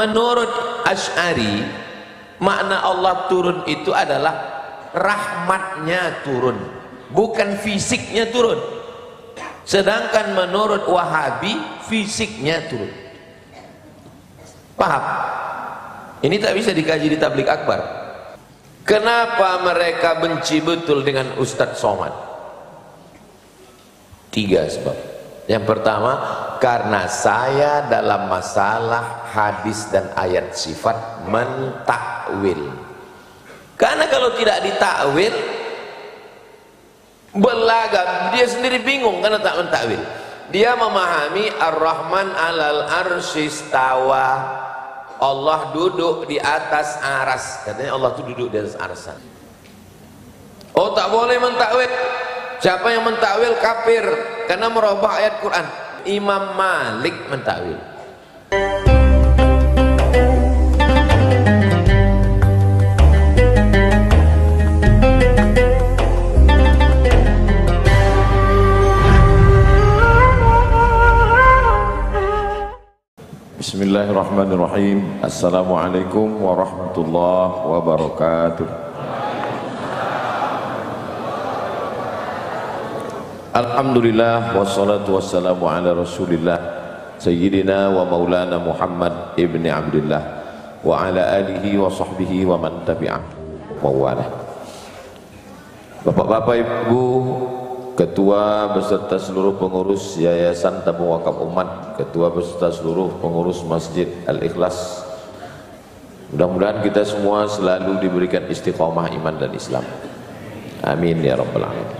menurut Asy'ari makna Allah turun itu adalah rahmatnya turun, bukan fisiknya turun. Sedangkan menurut Wahabi fisiknya turun. Paham? Ini tak bisa dikaji di tablik akbar. Kenapa mereka benci betul dengan Ustadz Somad? 3 sebab. Yang pertama, karena saya dalam masalah hadis dan ayat sifat mentakwil. Karena kalau tidak ditakwil, belagak, dia sendiri bingung karena tak mentakwil. Dia memahami Ar-Rahman 'alal arsy istawa, Allah duduk di atas aras. Katanya Allah itu duduk di atas aras. Oh, tak boleh mentakwil. Siapa yang mentakwil kafir karena merubah ayat Quran. Imam Malik mentakwil. Bismillahirrahmanirrahim. Assalamualaikum warahmatullahi wabarakatuh. Alhamdulillah wassalatu wassalamu ala Rasulillah Sayyidina wa maulana Muhammad ibni Abdullah wa ala alihi wa sahbihi wa man tabi'ah mawala. Bapak-bapak, Ibu, Ketua beserta seluruh pengurus Yayasan Tabung Wakaf Umat, Ketua beserta seluruh pengurus Masjid Al-Ikhlas, mudah-mudahan kita semua selalu diberikan istiqomah iman dan Islam. Amin ya rabbal alamin.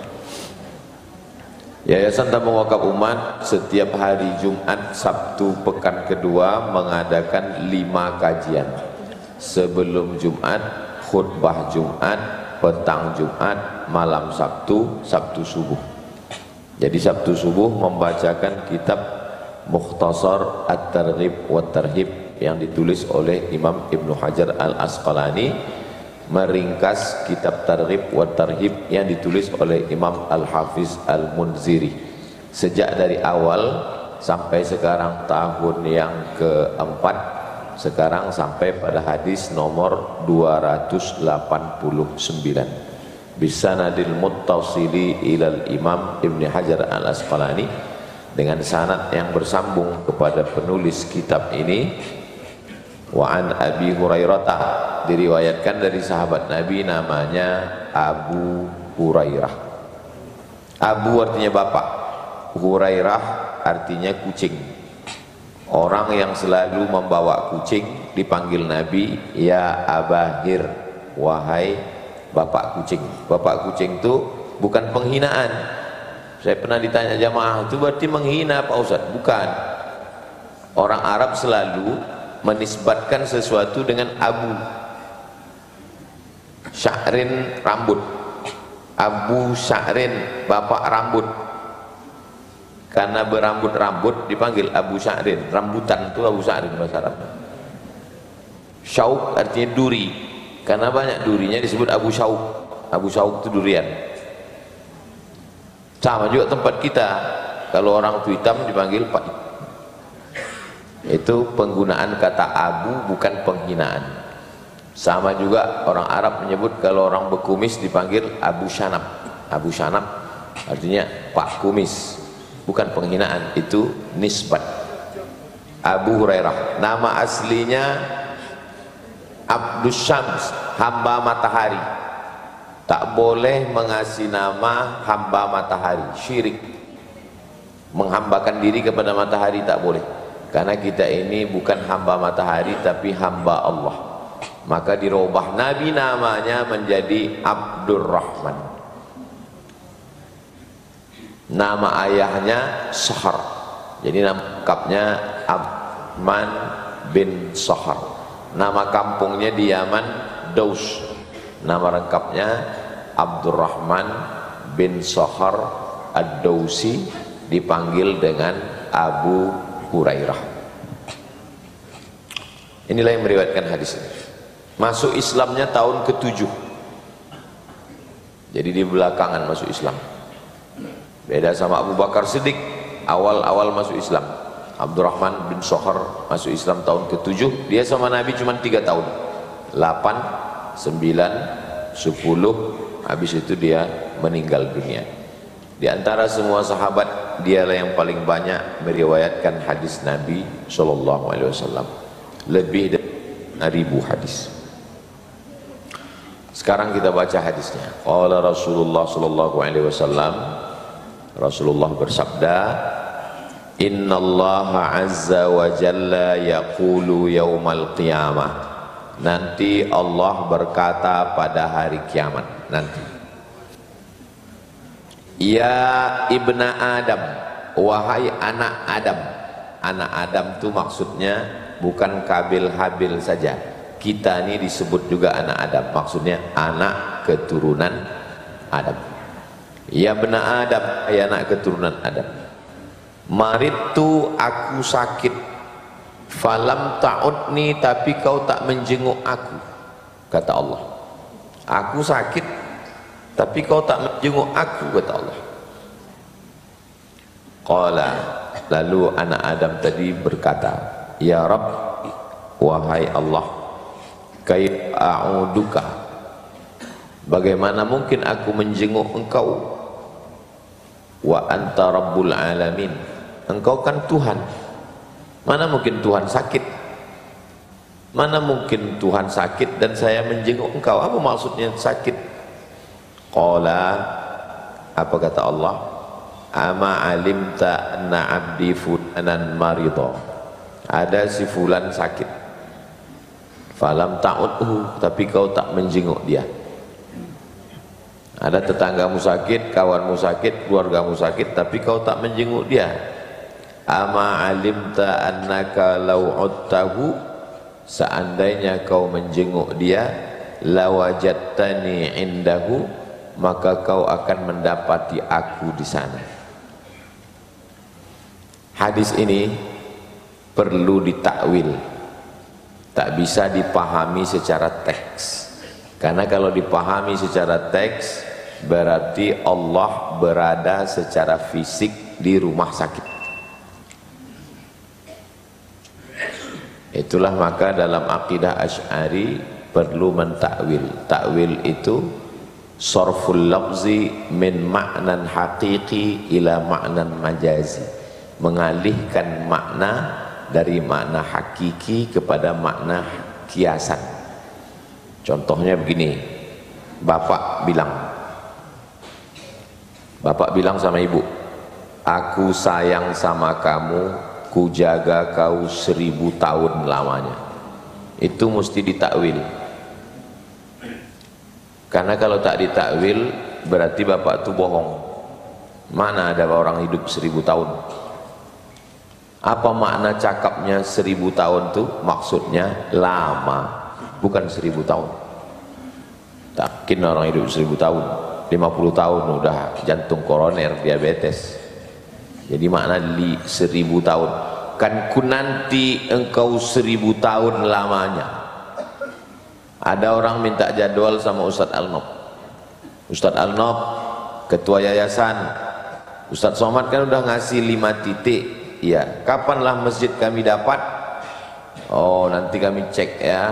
Yayasan Tabung Wakaf Umat setiap hari Jumat, Sabtu, pekan kedua mengadakan 5 kajian. Sebelum Jumat, khutbah Jumat, petang Jumat, malam Sabtu, Sabtu subuh. Jadi Sabtu subuh membacakan kitab Mukhtasar At-Targhib wa Tarhib yang ditulis oleh Imam Ibnu Hajar Al-Asqalani, meringkas kitab Targhib wa Tarhib yang ditulis oleh Imam Al-Hafiz Al-Munziri. Sejak dari awal sampai sekarang tahun yang keempat, sekarang sampai pada hadis nomor 289, bisanadil muttasili ilal Imam Ibnu Hajar Al-Asqalani, dengan sanad yang bersambung kepada penulis kitab ini. Wa an Abi Hurairah, diriwayatkan dari sahabat Nabi namanya Abu Hurairah. Abu artinya bapak, Hurairah artinya kucing. Orang yang selalu membawa kucing dipanggil Nabi ya Abahir, wahai bapak kucing. Bapak kucing itu bukan penghinaan. Saya pernah ditanya jamaah, itu berarti menghina Pak Ustaz? Bukan. Orang Arab selalu menisbatkan sesuatu dengan abu. Sya'rin, rambut. Abu Sya'rin, bapak rambut. Karena berambut-rambut dipanggil Abu Sya'rin. Rambutan itu Abu Sya'rin bahasa Arab. Syauk artinya duri. Karena banyak durinya disebut Abu Syauk. Abu Syauk itu durian. Sama juga tempat kita. Kalau orang itu hitam dipanggil Pak. Itu penggunaan kata abu, bukan penghinaan. Sama juga orang Arab menyebut kalau orang berkumis dipanggil Abu Syanab. Abu Syanab artinya Pak Kumis, bukan penghinaan, itu nisbat. Abu Hurairah nama aslinya Abdus Syams, hamba matahari. Tak boleh mengasih nama hamba matahari, syirik. Menghambakan diri kepada matahari tak boleh, karena kita ini bukan hamba matahari tapi hamba Allah. Maka dirubah Nabi namanya menjadi Abdurrahman. Nama ayahnya Sahar, jadi nama lengkapnya Abman bin Sahar. Nama kampungnya di Yaman Daus. Nama lengkapnya Abdurrahman bin Sahar Ad-Dausi, dipanggil dengan Abu Hurairah. Inilah yang meriwayatkan hadis ini. Masuk Islamnya tahun ke-7. Jadi di belakangan masuk Islam. Beda sama Abu Bakar Siddiq, awal-awal masuk Islam. Abdurrahman bin Sohar masuk Islam tahun ke-7. Dia sama Nabi cuma 3 tahun. 8, 9, 10. Habis itu dia meninggal dunia. Di antara semua sahabat, dialah yang paling banyak meriwayatkan hadis Nabi SAW. Lebih dari 1000 hadis. Sekarang kita baca hadisnya. Qala Rasulullah SAW, Rasulullah bersabda, Innallaha azza wa jalla yaqulu yaumal qiyamah. Nanti Allah berkata pada hari kiamat nanti. Ya ibna Adam, wahai anak Adam. Anak Adam itu maksudnya bukan Kabil Habil saja. Kita ini disebut juga anak Adam, maksudnya anak keturunan Adam. Ya ibna Adam, ya anak keturunan Adam. Maritu, aku sakit. Falam ta'udni, tapi kau tak menjenguk aku, kata Allah. Aku sakit, tapi kau tak menjenguk aku, kata Allah. Qala, lalu anak Adam tadi berkata, Ya Rabb, wahai Allah, kaifa a'uduka, bagaimana mungkin aku menjenguk engkau? Wa anta rabbul alamin, engkau kan Tuhan. Mana mungkin Tuhan sakit? Mana mungkin Tuhan sakit dan saya menjenguk engkau? Apa maksudnya sakit? Qala, apa kata Allah? Ama alimta anna abdi fulanan maridha. Ada si fulan sakit. Falam ta'udhu, tapi kau tak menjenguk dia. Ada tetanggamu sakit, kawanmu sakit, keluargamu sakit, tapi kau tak menjenguk dia. Ama alimta annaka law udtahu, seandainya kau menjenguk dia, lawajadtani indahu, maka kau akan mendapati aku di sana. Hadis ini perlu ditakwil, tak bisa dipahami secara teks. Karena kalau dipahami secara teks, berarti Allah berada secara fisik di rumah sakit. Itulah maka dalam akidah Asy'ari perlu mentakwil. Takwil itu sarful lafzi min ma'nan haqiqi ila ma'nan majazi, mengalihkan makna dari makna hakiki kepada makna kiasan. Contohnya begini, bapak bilang sama ibu, aku sayang sama kamu, ku jaga kau 1000 tahun lamanya. Itu mesti ditakwil. Karena kalau tak ditakwil berarti bapak itu bohong. Mana ada orang hidup 1000 tahun? Apa makna cakapnya 1000 tahun itu? Maksudnya lama, bukan 1000 tahun. Tak mungkin orang hidup 1000 tahun. 50 tahun udah jantung koroner, diabetes. Jadi makna 1000 tahun. Kan ku nanti engkau 1000 tahun lamanya. Ada orang minta jadwal sama Ustadz Al-Nob. Ustadz Al-Nob, ketua yayasan. Ustadz Somad kan udah ngasih 5 titik. Iya, kapanlah masjid kami dapat? Oh, nanti kami cek ya.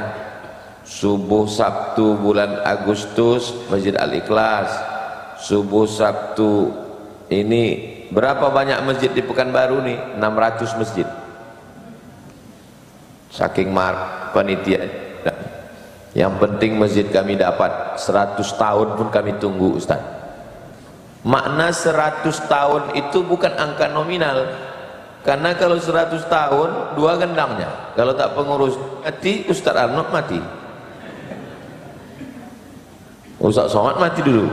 Subuh Sabtu bulan Agustus Masjid Al-Ikhlas. Subuh Sabtu ini berapa banyak masjid di Pekanbaru nih? 600 masjid. Saking panitia. Yang penting masjid kami dapat. 100 tahun pun kami tunggu, Ustaz. Makna 100 tahun itu bukan angka nominal. Karena kalau 100 tahun 2 gendangnya. Kalau tak pengurus mati, Ustaz Arnold mati. Ustaz Somad mati dulu.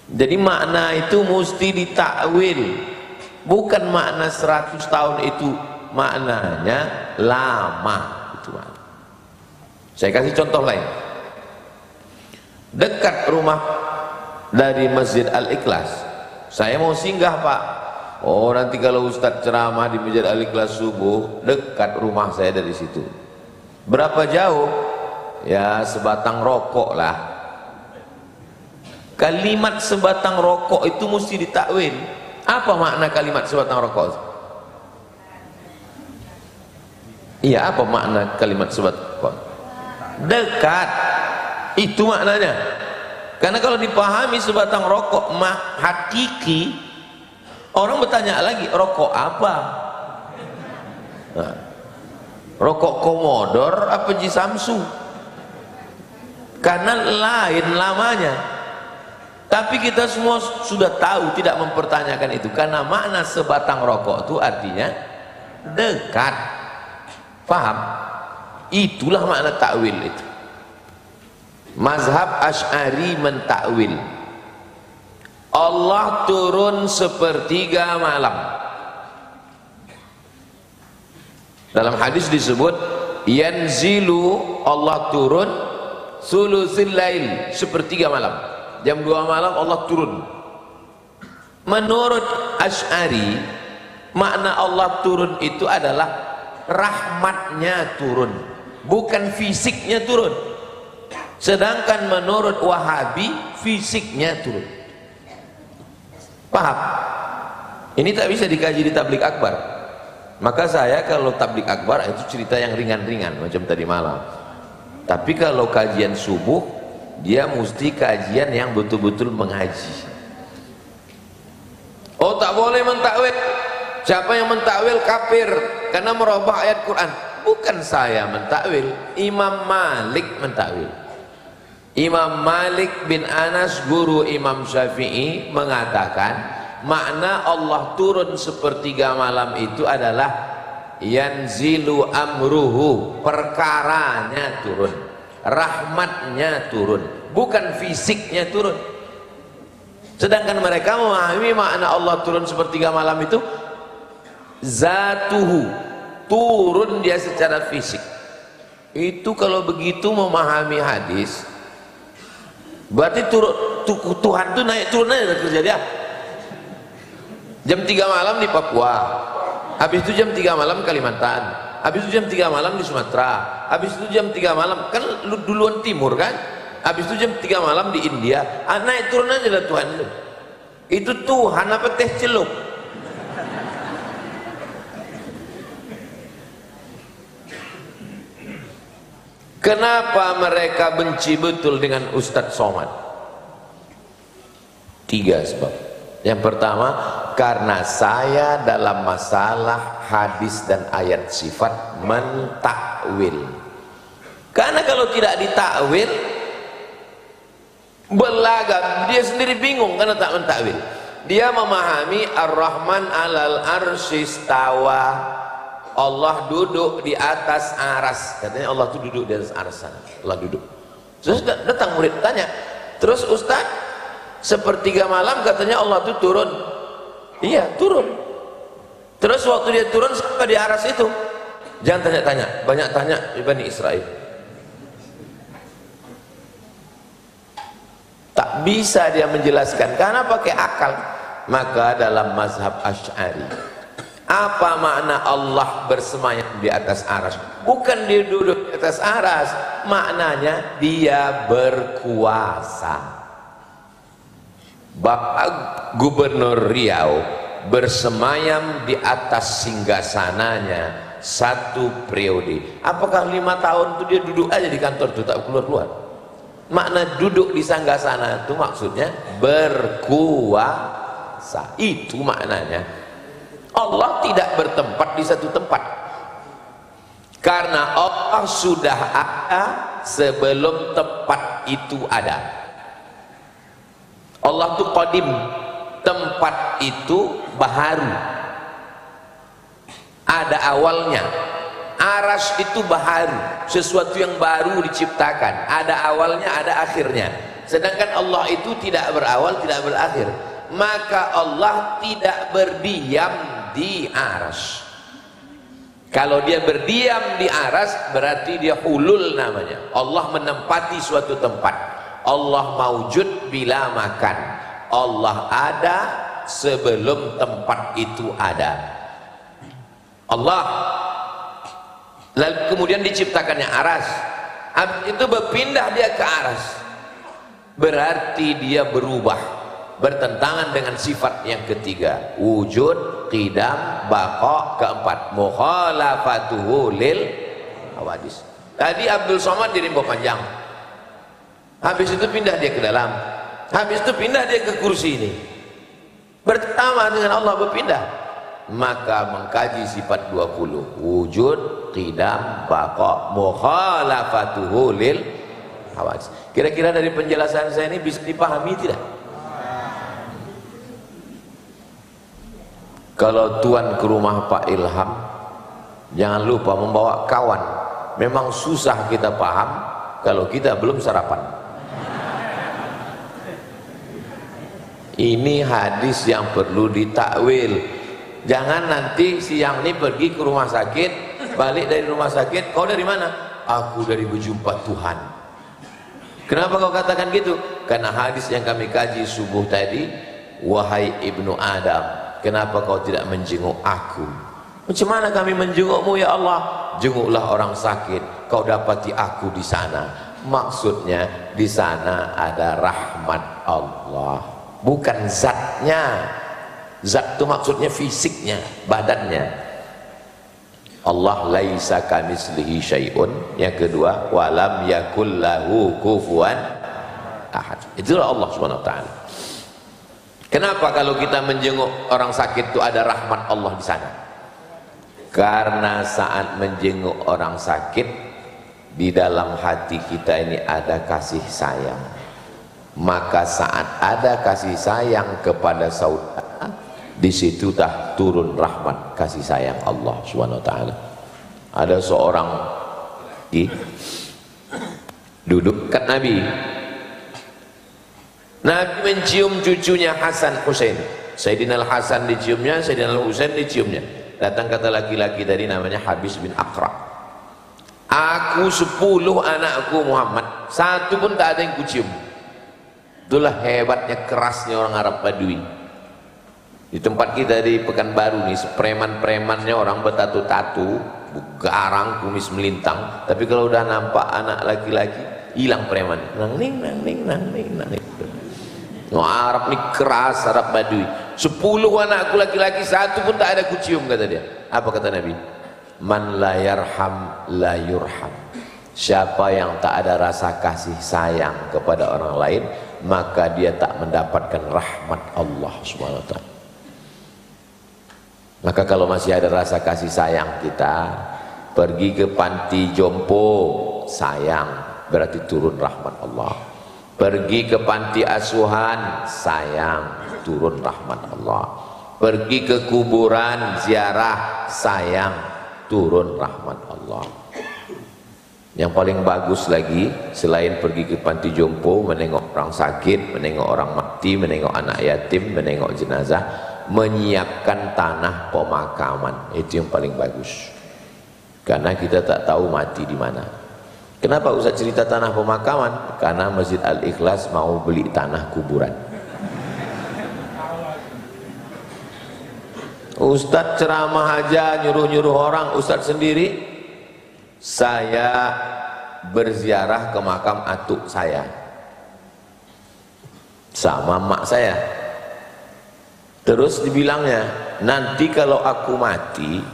Jadi makna itu mesti ditakwil. Bukan makna 100 tahun itu maknanya lama. Itu makna. Saya kasih contoh lain. Dekat rumah dari Masjid Al-Ikhlas, saya mau singgah, Pak. Oh, nanti kalau Ustadz ceramah di Masjid Al-Ikhlas subuh, dekat rumah saya dari situ. Berapa jauh? Ya sebatang rokok lah. Kalimat sebatang rokok itu mesti ditakwil. Apa makna kalimat sebatang rokok? Iya, apa makna kalimat sebatang rokok? Dekat, itu maknanya. Karena kalau dipahami sebatang rokok hakiki, orang bertanya lagi, rokok apa? Nah, rokok Komodor apa Ji Samsu? Karena lain lamanya. Tapi kita semua sudah tahu, tidak mempertanyakan itu, karena makna sebatang rokok itu artinya dekat. Paham? Itulah makna takwil itu. Mazhab Asy'ari mentakwil Allah turun sepertiga malam. Dalam hadis disebut yanzilu, Allah turun sulusil lail, sepertiga malam. Jam 2 malam Allah turun. Menurut Asy'ari, makna Allah turun itu adalah rahmatnya turun, bukan fisiknya turun. Sedangkan menurut Wahabi, fisiknya turun. Paham? Ini tak bisa dikaji di tablik akbar. Maka saya kalau tablik akbar itu cerita yang ringan-ringan macam tadi malam. Tapi kalau kajian subuh, dia mesti kajian yang betul-betul mengaji. Oh, tak boleh mentakwil. Siapa yang mentakwil kafir karena merubah ayat Quran. Bukan saya mentakwil, Imam Malik mentakwil. Imam Malik bin Anas, guru Imam Syafi'i, mengatakan makna Allah turun sepertiga malam itu adalah yanzilu amruhu, perkaranya turun, rahmatnya turun, bukan fisiknya turun. Sedangkan mereka memahami makna Allah turun sepertiga malam itu zatuhu, turun dia secara fisik. Itu kalau begitu memahami hadis, berarti Tuhan itu naik turun aja kerja dia. Jam 3 malam di Papua, habis itu jam 3 malam Kalimantan, habis itu jam 3 malam di Sumatera, habis itu jam 3 malam, kan duluan timur kan, habis itu jam 3 malam di India. Naik turun aja lah Tuhan itu. Tuhan apa teh celup? Kenapa mereka benci betul dengan Ustadz Somad? 3 sebab. Yang pertama, karena saya dalam masalah hadis dan ayat sifat mentakwil. Karena kalau tidak ditakwil, belagak, dia sendiri bingung karena tak mentakwil. Dia memahami Ar-Rahman 'alal arsy istawa, Allah duduk di atas aras. Katanya Allah itu duduk di atas aras sana. Allah duduk. Terus datang murid tanya, terus Ustaz, sepertiga malam katanya Allah itu turun. Iya, turun. Terus waktu dia turun sampai di aras itu, jangan tanya-tanya, banyak tanya Bani Israel. Tak bisa dia menjelaskan karena pakai akal. Maka dalam mazhab Asy'ari, apa makna Allah bersemayam di atas aras? Bukan dia duduk di atas aras, maknanya dia berkuasa. Bapak Gubernur Riau bersemayam di atas singgasananya 1 periode. Apakah 5 tahun itu dia duduk aja di kantor itu tak keluar-keluar? Makna duduk di singgasana itu maksudnya berkuasa. Itu maknanya. Allah tidak bertempat di satu tempat, karena Allah sudah ada sebelum tempat itu ada. Allah itu qadim, tempat itu baharu, ada awalnya. Aras itu baharu, sesuatu yang baru diciptakan, ada awalnya, ada akhirnya. Sedangkan Allah itu tidak berawal, tidak berakhir. Maka Allah tidak berdiam di aras. Kalau dia berdiam di aras, berarti dia hulul namanya. Allah menempati suatu tempat. Allah maujud bila makan. Allah ada sebelum tempat itu ada. Allah, lalu kemudian diciptakannya aras. Habis itu berpindah dia ke aras, berarti dia berubah. bertentangan dengan sifat yang ketiga, wujud, qidam, baqa. Keempat, mukhalafatuhu lil hawadis. Tadi Abdul Somad di rimba panjang, habis itu pindah dia ke dalam, habis itu pindah dia ke kursi ini, bertama dengan Allah berpindah. Maka mengkaji sifat 20, wujud, qidam, baqa, mukhalafatuhu lil hawadis. Kira-kira dari penjelasan saya ini bisa dipahami tidak? Kalau tuan ke rumah Pak Ilham, jangan lupa membawa kawan. Memang susah kita paham kalau kita belum sarapan. Ini hadis yang perlu ditakwil. Jangan nanti siang ini pergi ke rumah sakit, balik dari rumah sakit, kau dari mana? Aku dari berjumpa Tuhan. Kenapa kau katakan gitu? Karena hadis yang kami kaji subuh tadi, wahai ibnu Adam, kenapa kau tidak menjenguk aku? Macam mana kami menjengukmu ya Allah? Jenguklah orang sakit, kau dapati aku di sana. Maksudnya di sana ada rahmat Allah, bukan zatnya. Zat itu maksudnya fisiknya, badannya. Allah laisa kamitslihi syai'un. Yang kedua, walam yakul lahu kufuwan ahad. Itulah Allah Subhanahu wa taala. Kenapa kalau kita menjenguk orang sakit itu ada rahmat Allah di sana? Karena saat menjenguk orang sakit, di dalam hati kita ini ada kasih sayang. Maka saat ada kasih sayang kepada saudara, di situ dah turun rahmat kasih sayang Allah Subhanahu wa taala. Ada seorang duduk dekat Nabi. Nabi mencium cucunya Hasan Husain. Sayyidina Al-Hasan diciumnya, Sayyidina Al-Husain diciumnya. Datang kata laki-laki tadi namanya Habis bin Aqra. Aku 10 anakku Muhammad, satu pun tak ada yang kucium. Itulah hebatnya, kerasnya orang Arab Badui. Di tempat kita di Pekanbaru nih, preman-premannya orang bertatu-tatu, garang, kumis melintang. Tapi kalau udah nampak anak laki-laki, hilang preman. Nang ning. Arab nih keras, Arab Badui. 10 anakku laki-laki, satu pun tak ada kucium, kata dia. Apa kata Nabi? Man la yarham la yurham. Siapa yang tak ada rasa kasih sayang kepada orang lain, maka dia tak mendapatkan rahmat Allah Subhanahu wa taala. Maka kalau masih ada rasa kasih sayang kita, pergi ke panti jompo, sayang, berarti turun rahmat Allah. Pergi ke panti asuhan, sayang, turun rahmat Allah. Pergi ke kuburan, ziarah, sayang, turun rahmat Allah. Yang paling bagus lagi, selain pergi ke panti jompo, menengok orang sakit, menengok orang mati, menengok anak yatim, menengok jenazah, menyiapkan tanah pemakaman. Itu yang paling bagus, karena kita tak tahu mati di mana. Kenapa Ustaz cerita tanah pemakaman? Karena Masjid Al-Ikhlas mau beli tanah kuburan. Ustaz ceramah aja, nyuruh-nyuruh orang, Ustaz sendiri. Saya berziarah ke makam atuk saya sama mak saya. Terus dibilangnya, nanti kalau aku mati,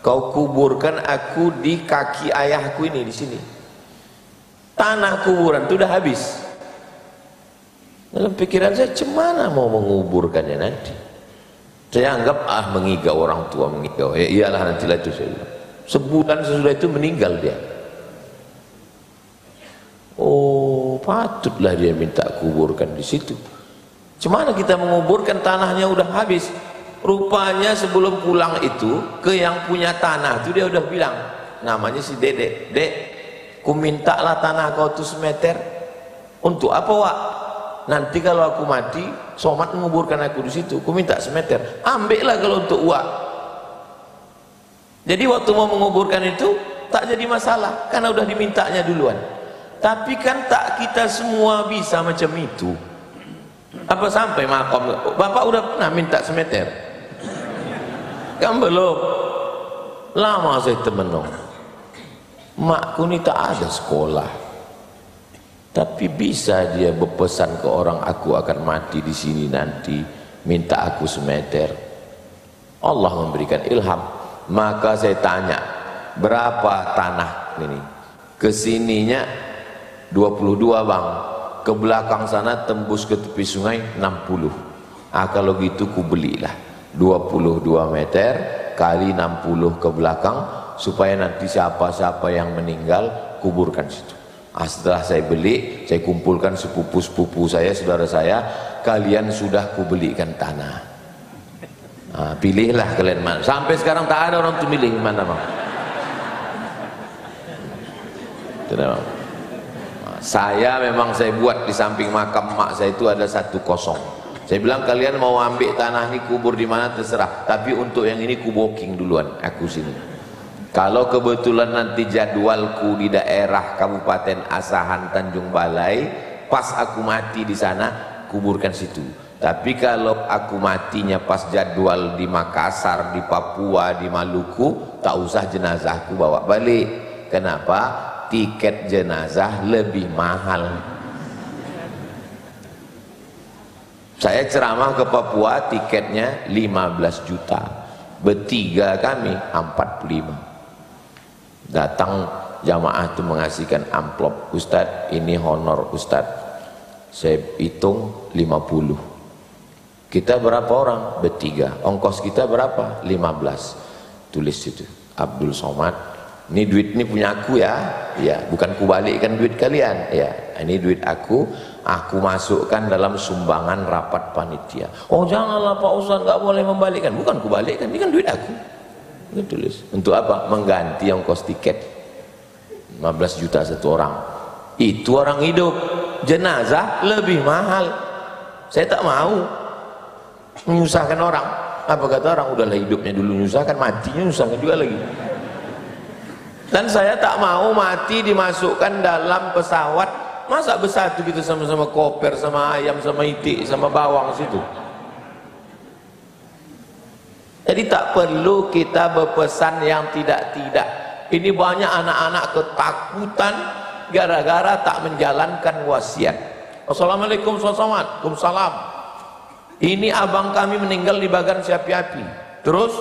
kau kuburkan aku di kaki ayahku ini, di sini. Tanah kuburan itu udah habis. Dalam pikiran saya, cemana mau menguburkannya nanti? Saya anggap, mengigau orang tua, mengigau. Iyalah nantilah itu, saya bilang. Sebulan sesudah itu meninggal dia. Oh, patutlah dia minta kuburkan di situ. Cemana kita menguburkan, tanahnya udah habis. Rupanya sebelum pulang itu, ke yang punya tanah itu dia udah bilang, namanya si Dedek, Dek, ku mintalah tanah kau tuh semeter. Untuk apa, Wak? Nanti kalau aku mati, Somad menguburkan aku di situ, ku minta semeter. Ambillah kalau untuk Wak. Jadi waktu mau menguburkan itu tak jadi masalah, karena udah dimintanya duluan. Tapi kan tak kita semua bisa macam itu. Apa sampai makom, Bapak udah pernah minta semeter? Kan belum. Lama saya temenung. Makku ini tak ada sekolah, Tapi bisa dia berpesan ke orang, aku akan mati di sini nanti, minta aku semeter. Allah memberikan ilham. Maka saya tanya, berapa tanah ini? Kesininya 22 bang, ke belakang sana tembus ke tepi sungai 60. Kalau gitu ku belilah 22 meter kali 60 ke belakang, supaya nanti siapa-siapa yang meninggal kuburkan situ. Setelah saya beli, saya kumpulkan sepupu-sepupu saya, saudara saya, kalian sudah kubelikan tanah. Pilihlah kalian mana. Sampai sekarang tak ada orang tuh milih mana bang. Tidak, bang. Saya memang saya buat di samping makam mak saya itu ada 1 kosong. Saya bilang kalian mau ambil tanah ini kubur di mana terserah, tapi untuk yang ini ku booking duluan aku sini. Kalau kebetulan nanti jadwalku di daerah Kabupaten Asahan Tanjung Balai, pas aku mati di sana, kuburkan situ. Tapi kalau aku matinya pas jadwal di Makassar, di Papua, di Maluku, tak usah jenazahku bawa balik. Kenapa? Tiket jenazah lebih mahal. Saya ceramah ke Papua, tiketnya 15 juta. Bertiga kami 45. Datang jamaah itu mengasihkan amplop, Ustadz ini honor Ustadz. Saya hitung 50. Kita berapa orang? Bertiga. Ongkos kita berapa? 15. Tulis itu, Abdul Somad. Ini duit ini punya aku ya. Ya, bukan kubalikkan duit kalian. Ya, ini duit aku masukkan dalam sumbangan rapat panitia. Oh janganlah Pak Ustadz, nggak boleh membalikkan. Bukan kubalikkan, ini kan duit aku. Tulis. Untuk apa? Mengganti ongkos tiket 15 juta satu orang. Itu orang hidup. Jenazah lebih mahal. Saya tak mau menyusahkan orang. Apa kata orang? Udahlah hidupnya dulu nyusahkan, matinya nyusahkan juga lagi. Dan saya tak mau mati dimasukkan dalam pesawat. Masa bersatu gitu sama-sama koper, sama ayam, sama itik, sama bawang situ. Jadi tak perlu kita berpesan yang tidak-tidak. Ini banyak anak-anak ketakutan gara-gara tak menjalankan wasiat. Assalamualaikum Waalaikumsalam. Ini abang kami meninggal di Bagan Siapi-api. Terus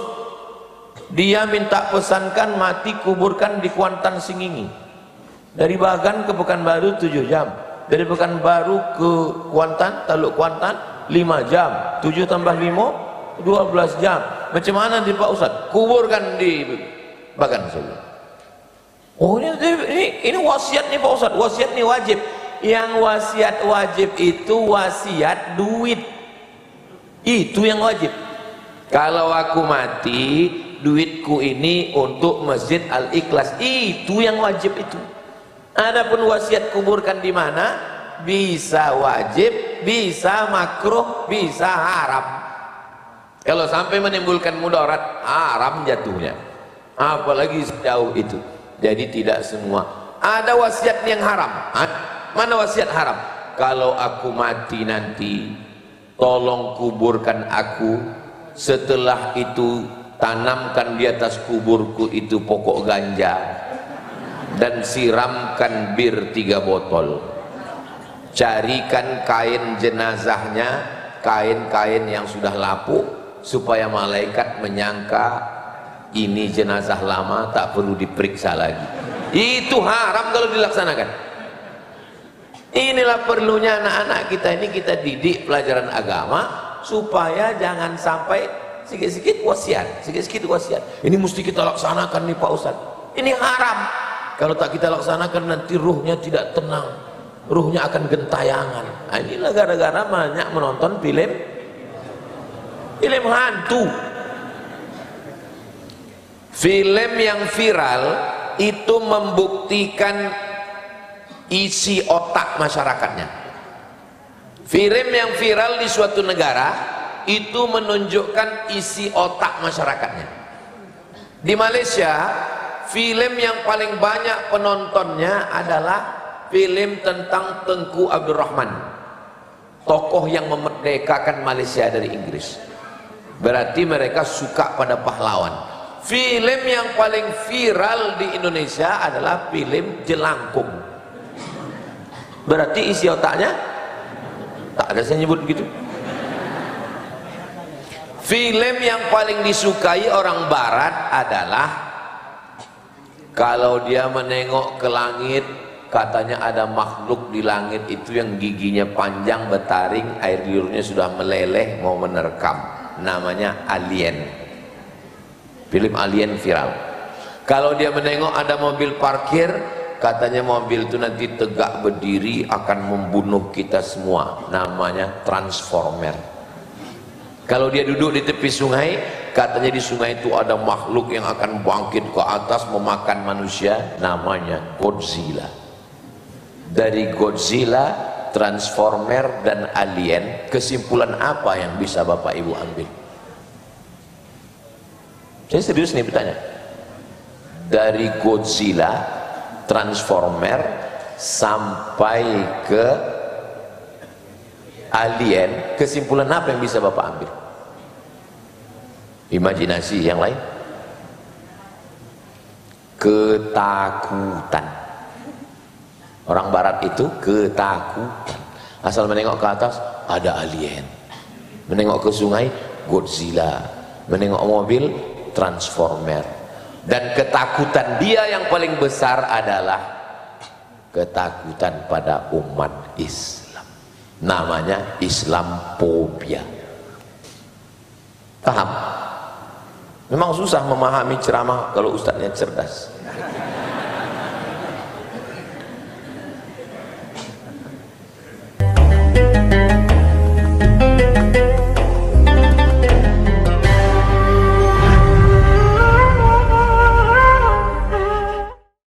dia minta pesankan mati kuburkan di Kuantan Singingi. Dari Bagan ke Pekanbaru 7 jam. Dari Pekanbaru ke Kuantan, Taluk Kuantan 5 jam. 7 tambah 5 12 jam. Macam mana di Pak Ustadz? Kuburkan di Bagan saja. Oh ini wasiat nih Pak Ustadz. Wasiat nih wajib. Yang wasiat wajib itu wasiat duit. Itu yang wajib. Kalau aku mati, duitku ini untuk Masjid Al-Ikhlas. Itu yang wajib itu. Adapun wasiat kuburkan di mana? Bisa wajib, bisa makruh, bisa haram. Kalau sampai menimbulkan mudarat, haram jatuhnya. Apalagi sejauh itu. Jadi tidak semua. Ada wasiat yang haram. Mana wasiat haram? Kalau aku mati nanti, tolong kuburkan aku. Setelah itu tanamkan di atas kuburku itu pokok ganja dan siramkan bir 3 botol. Carikan kain jenazahnya, kain-kain yang sudah lapuk, supaya malaikat menyangka ini jenazah lama, tak perlu diperiksa lagi. Itu haram kalau dilaksanakan. Inilah perlunya anak-anak kita ini, kita didik pelajaran agama supaya jangan sampai sikit-sikit wasiat, sikit-sikit wasiat. Ini mesti kita laksanakan nih Pak Ustadz. Ini haram. Kalau tak kita laksanakan nanti ruhnya tidak tenang, ruhnya akan gentayangan. Nah, inilah gara-gara banyak menonton film hantu. Film yang viral itu membuktikan isi otak masyarakatnya. Film yang viral di suatu negara itu menunjukkan isi otak masyarakatnya. Di Malaysia, film yang paling banyak penontonnya adalah film tentang Tengku Abdul Rahman, tokoh yang memerdekakan Malaysia dari Inggris. Berarti mereka suka pada pahlawan. Film yang paling viral di Indonesia adalah film Jelangkung. Berarti isi otaknya tak ada saya nyebut gitu. Film yang paling disukai orang barat adalah kalau dia menengok ke langit, katanya ada makhluk di langit itu yang giginya panjang bertaring, air liurnya sudah meleleh mau menerkam, namanya Alien. Film Alien viral. Kalau dia menengok ada mobil parkir, katanya mobil itu nanti tegak berdiri akan membunuh kita semua, namanya Transformer. Kalau dia duduk di tepi sungai, katanya di sungai itu ada makhluk yang akan bangkit ke atas memakan manusia, namanya Godzilla. Dari Godzilla, Transformer dan Alien, kesimpulan apa yang bisa Bapak Ibu ambil? Saya serius nih bertanya. Dari Godzilla, Transformer sampai ke Alien, kesimpulan apa yang bisa Bapak ambil? Imajinasi yang lain? Ketakutan. Orang barat itu ketakutan. Asal menengok ke atas ada alien, menengok ke sungai Godzilla, menengok mobil Transformer. Dan ketakutan dia yang paling besar adalah ketakutan pada umat Islam, namanya Islamophobia. Paham? Memang susah memahami ceramah kalau ustadznya cerdas.